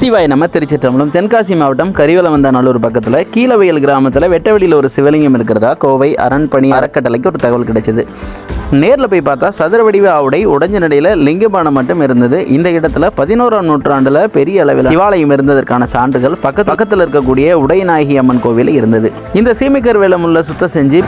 சிவாய் நம்ம திருச்சிற்றம்பலம். தென்காசி மாவட்டம் கரிவலவந்தாநல்லூர் பக்கத்தில் கீழவயல் கிராமத்தில் வெட்டவெளியில் ஒரு சிவலிங்கம் இருக்கிறதா கோவை அரண்பணி அறக்கட்டளைக்கு ஒரு தகவல் கிடைச்சது. நேரில் போய் பார்த்தா சதுர வடிவ ஆவுடை உடைஞ்ச நிலையில் லிங்கபானம் மட்டும் இருந்தது. இந்த இடத்துல 11ஆம் நூற்றாண்டில் பெரிய அளவில் சிவாலயம் இருந்ததற்கான சான்றுகள் பக்கத்தில் இருக்கக்கூடிய உடையநாயகி அம்மன் கோவில் இருந்தது. இந்த சீமைக்கர் வேலமுள்ள சுத்தம் செஞ்சு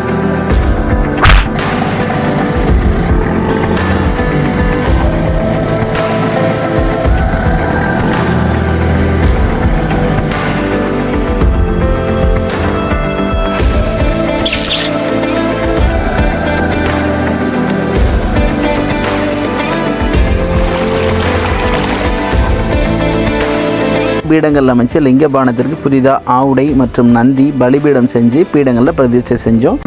பீடங்கள் அமைச்சு லிங்கபானத்திற்கு புதிதாக ஆவுடை மற்றும் நந்தி பலிபீடம் செஞ்சு பீடங்களில் பிரதிஷ்டை செஞ்சோம்.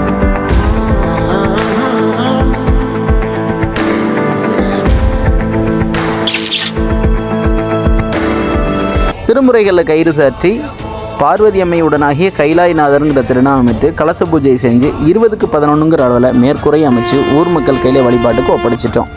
திருமுறைகளில் கயிறு சாற்றி பார்வதி அம்மையுடனாகிய கைலாயநாதருங்கிற திருநாமமிட்டு கலச பூஜை செஞ்சு 20க்கு 11ங்கிற அளவில் மேற்கூரை அமைச்சு ஊர் மக்கள் கையில் வழிபாட்டுக்கு ஒப்படைச்சிட்டோம்.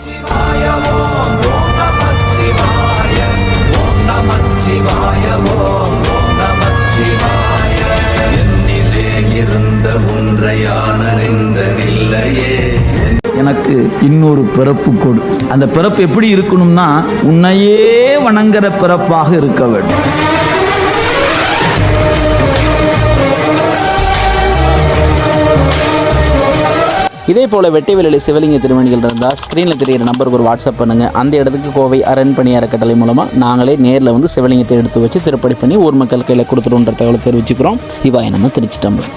எனக்கு இன்னொரு பிறப்பு கொடு. அந்த பிறப்பு எப்படி இருக்கணும்னா உன்னையே வணங்குற பிறப்பாக இருக்க வேண்டும். இதே போல் வெட்டிவெளியில் சிவலிங்க திருமணிகள் இருந்தால் ஸ்க்ரீனில் தெரிகிற நம்பருக்கு ஒரு வாட்ஸ்அப் பண்ணுங்கள். அந்த இடத்துக்கு கோவை அரண்பணி அறக்கட்டளை மூலமாக நாங்களே நேரில் வந்து சிவலிங்கத்தை எடுத்து வச்சு திருப்பணி பண்ணி ஊர் மக்கள் கையில் கொடுத்துருன்ற தகவலை தெரிவிச்சுக்கிறோம். சிவாய நம்ம திருச்சிட்டம்பலம்.